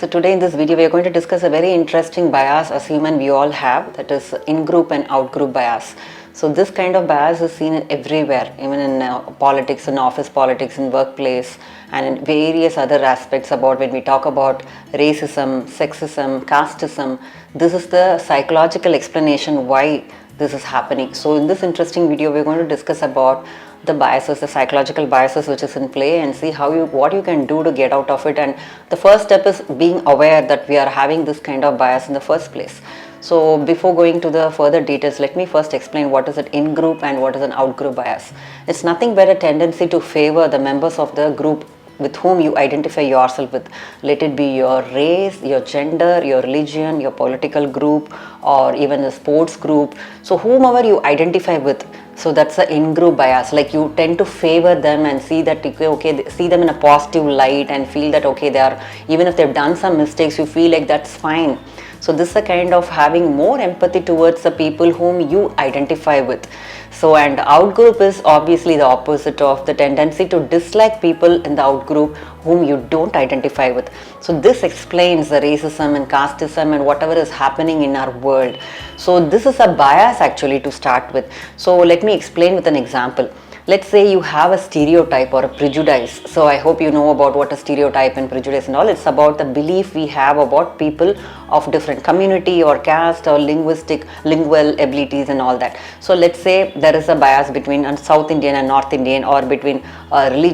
So today in this video we are going to discuss a very interesting bias as human we all have, that is in-group and out-group bias. So this kind of bias is seen everywhere, even in politics, in office politics, in workplace, and in various other aspects about when we talk about racism, sexism, casteism. This is the psychological explanation why this is happening. So in this interesting video we are going to discuss about the biases, the psychological biases which is in play, and see what you can do to get out of it. And the first step is being aware that we are having this kind of bias in the first place. So before going to the further details, let me first explain what is an in-group and what is an out-group bias. It's nothing but a tendency to favor the members of the group with whom you identify yourself with. Let it be your race, your gender, your religion, your political group, or even the sports group. So whomever you identify with, so that's the in-group bias. Like you tend to favor them and see that okay, see them in a positive light and feel that okay, they are, even if they've done some mistakes, you feel like that's fine. So this is a kind of having more empathy towards the people whom you identify with. So, and out-group is obviously the opposite of the tendency to dislike people in the out-group whom you don't identify with. So this explains the racism and casteism and whatever is happening in our world. So this is a bias actually to start with. So let me explain with an example. Let's say you have a stereotype or a prejudice. So I hope you know about what a stereotype and prejudice and all. It's about the belief we have about people of different community or caste or lingual abilities and all that. So let's say there is a bias between a South Indian and North Indian, or between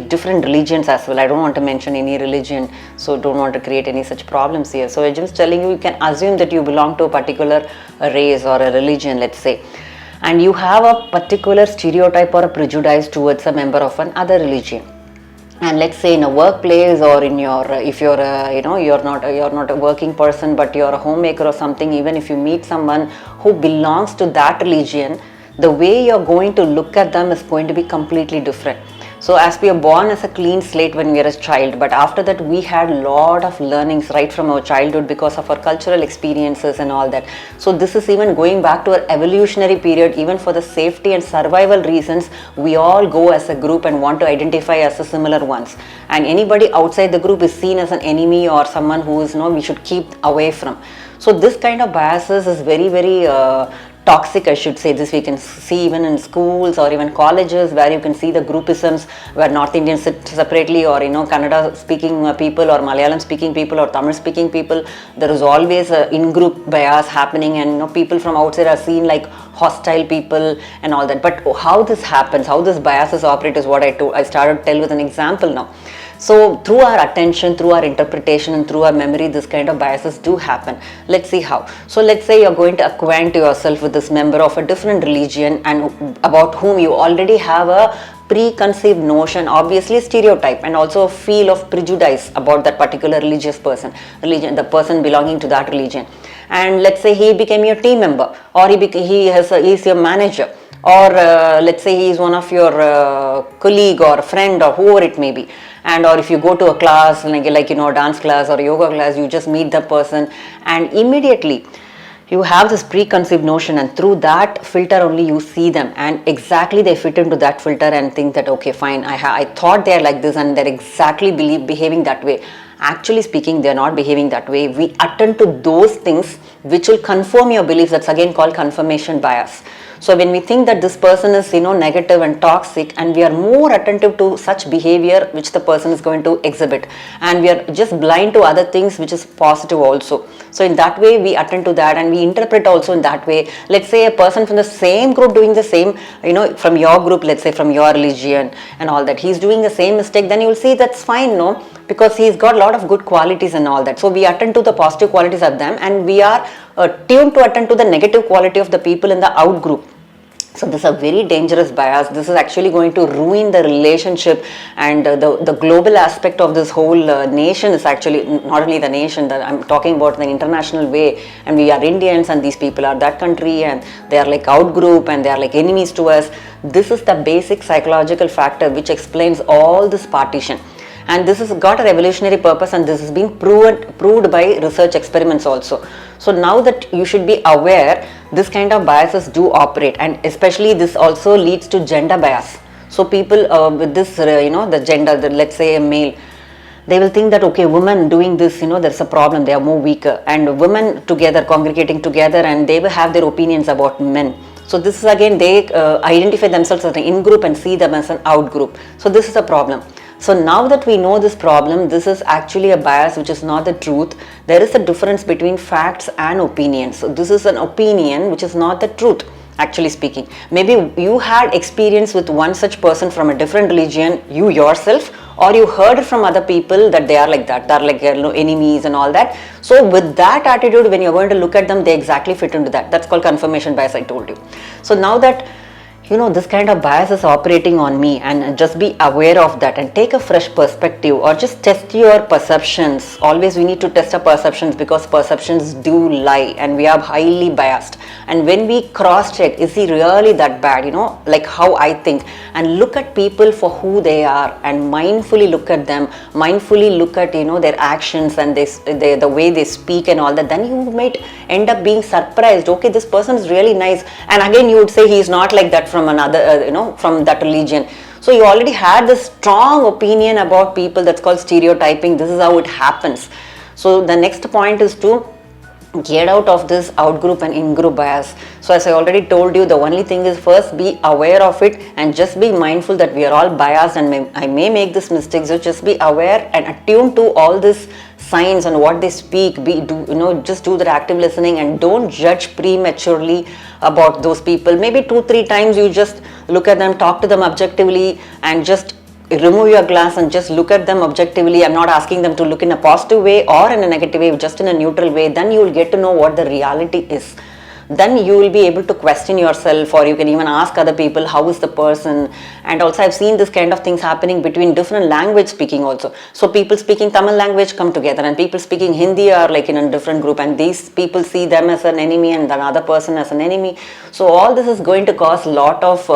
different religions as well. I don't want to mention any religion, so don't want to create any such problems here. So I'm just telling you, you can assume that you belong to a particular race or a religion, let's say, and you have a particular stereotype or a prejudice towards a member of another religion. And let's say in a workplace, or in your if you're you're not a working person but you're a homemaker or something, even if you meet someone who belongs to that religion, the way you're going to look at them is going to be completely different. So as we are born as a clean slate when we are a child, but after that we had lot of learnings right from our childhood because of our cultural experiences and all that. So this is even going back to our evolutionary period. Even for the safety and survival reasons, we all go as a group and want to identify as a similar ones, and anybody outside the group is seen as an enemy or someone who is we should keep away from. So this kind of biases is very toxic, I should say. This we can see even in schools or even colleges, where you can see the groupisms, where North Indians sit separately, or Kannada speaking people, or Malayalam speaking people, or Tamil speaking people. There is always a in-group bias happening, and people from outside are seen like hostile people and all that. But how this happens, how this biases operate, is what I started to tell with an example now. So through our attention, through our interpretation, and through our memory, this kind of biases do happen. Let's see how. So let's say you're going to acquaint yourself with this member of a different religion, and about whom you already have a preconceived notion, obviously a stereotype, and also a feel of prejudice about that particular religious person, the person belonging to that religion. And let's say he became your team member, or he's your manager, or let's say he is one of your colleague or friend or whoever it may be. And or if you go to a class like dance class or yoga class, you just meet the person and immediately you have this preconceived notion, and through that filter only you see them, and exactly they fit into that filter and think that okay, fine, I thought they're like this and they're exactly behaving that way. Actually speaking, they're not behaving that way. We attend to those things which will confirm your beliefs. That's again called confirmation bias. So when we think that this person is negative and toxic, and we are more attentive to such behavior which the person is going to exhibit, and we are just blind to other things which is positive also. So in that way we attend to that, and we interpret also in that way. Let's say a person from the same group doing the same, from your group, let's say from your religion and all that, he's doing the same mistake, then you will see that's fine, because he's got a lot of good qualities and all that. So we attend to the positive qualities of them, and we are tuned to attend to the negative quality of the people in the out group. So this is a very dangerous bias. This is actually going to ruin the relationship, and the global aspect of this whole nation is actually not only the nation, that I'm talking about the international way, and we are Indians and these people are that country, and they are like out group and they are like enemies to us. This is the basic psychological factor which explains all this partition. And this has got a revolutionary purpose, and this is being proved by research experiments also. So now that you should be aware, this kind of biases do operate, and especially this also leads to gender bias. So people with this, the gender, let's say a male, they will think that, okay, women doing this, there's a problem, they are more weaker, and women together, congregating together, and they will have their opinions about men. So this is again, they identify themselves as an in-group and see them as an out-group. So this is a problem. So now that we know this problem, this is actually a bias which is not the truth. There is a difference between facts and opinions. So this is an opinion which is not the truth, actually speaking. Maybe you had experience with one such person from a different religion, you yourself, or you heard it from other people that they are like that, they're like enemies and all that. So with that attitude, when you're going to look at them, they exactly fit into that. That's called confirmation bias, I told you. So now that this kind of bias is operating on me, and just be aware of that and take a fresh perspective, or just test your perceptions. Always we need to test our perceptions, because perceptions do lie and we are highly biased. And when we cross check, is he really that bad, like how I think, and look at people for who they are and mindfully look at them, mindfully look at their actions and the way they speak and all that, then you might end up being surprised. Okay, this person is really nice, and again you would say he is not like that from another, from that religion. So you already had this strong opinion about people. That's called stereotyping. This is how it happens. So the next point is to get out of this out-group and in-group bias. So as I already told you, the only thing is, first be aware of it and just be mindful that we are all biased, and I may make this mistake. So just be aware and attuned to all this signs and what they speak. Just do that active listening, and don't judge prematurely about those people. Maybe 2-3 times you just look at them, talk to them objectively, and just remove your glass and just look at them objectively. I'm not asking them to look in a positive way or in a negative way, just in a neutral way. Then you will get to know what the reality is. Then you will be able to question yourself, or you can even ask other people, how is the person. And also I've seen this kind of things happening between different language speaking also. So people speaking Tamil language come together, and people speaking Hindi are like in a different group, and these people see them as an enemy and another person as an enemy. So all this is going to cause a lot of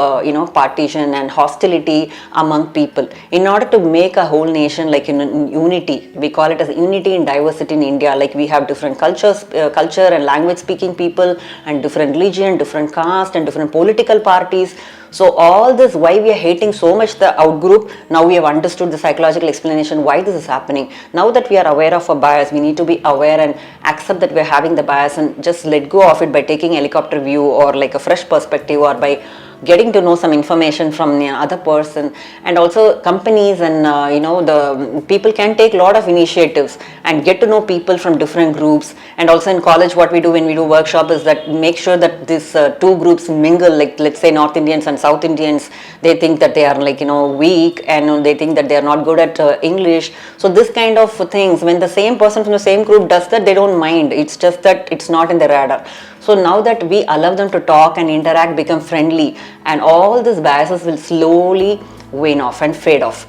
partition and hostility among people. In order to make a whole nation like in unity, we call it as unity in diversity in India. Like we have different cultures, culture and language speaking people, and different religion, different caste, and different political parties. So all this, why we are hating so much the out-group, now we have understood the psychological explanation why this is happening. Now that we are aware of a bias, we need to be aware and accept that we are having the bias, and just let go of it by taking a helicopter view, or like a fresh perspective, or by getting to know some information from the other person. And also companies and the people can take a lot of initiatives and get to know people from different groups. And also in college, what we do when we do workshop is that make sure that these two groups mingle. Like let's say North Indians and South Indians, they think that they are like weak, and they think that they are not good at English. So this kind of things, when the same person from the same group does that, they don't mind. It's just that it's not in the radar. So now that we allow them to talk and interact, become friendly, and all these biases will slowly wane off and fade off.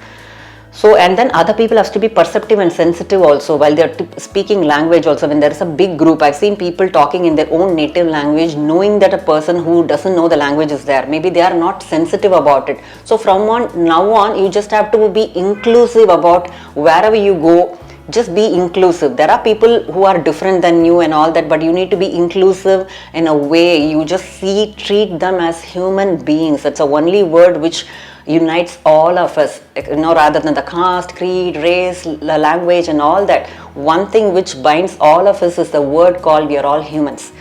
So, and then other people have to be perceptive and sensitive also while they're speaking language also. When there is a big group, I've seen people talking in their own native language, knowing that a person who doesn't know the language is there. Maybe they are not sensitive about it. So from now on, you just have to be inclusive about wherever you go. Just be inclusive. There are people who are different than you and all that, but you need to be inclusive in a way. You just treat them as human beings. That's the only word which unites all of us, rather than the caste, creed, race, language and all that. One thing which binds all of us is the word called we are all humans.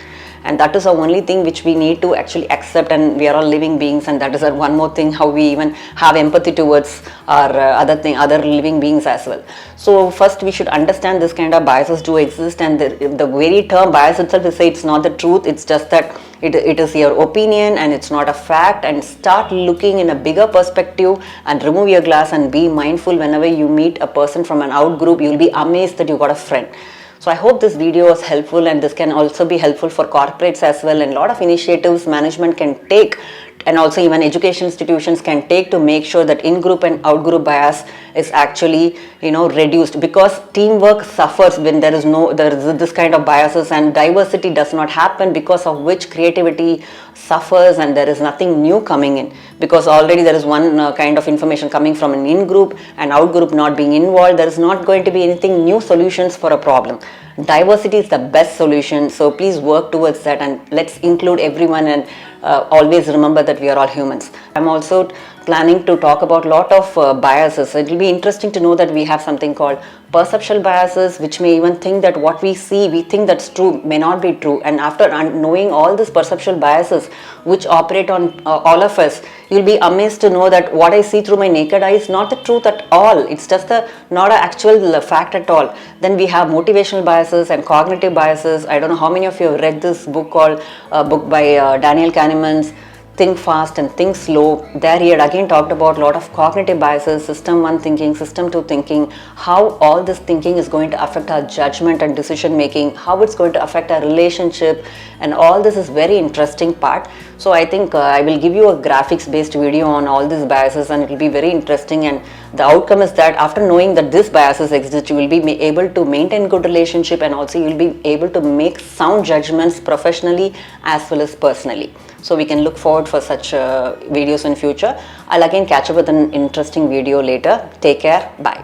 And that is the only thing which we need to actually accept, and we are all living beings. And that is one more thing, how we even have empathy towards our other living beings as well. So first we should understand this kind of biases do exist, and the very term bias itself is say it's not the truth. It's just that it is your opinion and it's not a fact. And start looking in a bigger perspective and remove your glass and be mindful. Whenever you meet a person from an out group, you'll be amazed that you got a friend. So I hope this video was helpful, and this can also be helpful for corporates as well, and a lot of initiatives management can take, and also even education institutions can take to make sure that in-group and out-group bias is actually reduced, because teamwork suffers when there is this kind of biases, and diversity does not happen, because of which creativity suffers and there is nothing new coming in, because already there is one kind of information coming from an in-group and out-group not being involved. There is not going to be anything new solutions for a problem. Diversity is the best solution, so please work towards that, and let's include everyone and always remember that we are all humans. I'm also planning to talk about a lot of biases. It will be interesting to know that we have something called perceptual biases, which may even think that what we see, we think that's true, may not be true. And after knowing all these perceptual biases which operate on all of us, you'll be amazed to know that what I see through my naked eye is not the truth at all. It's just not an actual fact at all. Then we have motivational biases and cognitive biases. I don't know how many of you have read this book called book by Daniel Kahneman's Think Fast and Think Slow. There he had again talked about a lot of cognitive biases, system 1 thinking, system 2 thinking, how all this thinking is going to affect our judgment and decision making, how it's going to affect our relationship, and all this is very interesting part. So I think I will give you a graphics based video on all these biases, and it will be very interesting, and the outcome is that after knowing that these biases exist, you will be able to maintain good relationship, and also you will be able to make sound judgments professionally as well as personally. So we can look forward for such videos in future. I'll again catch up with an interesting video later. Take care. Bye.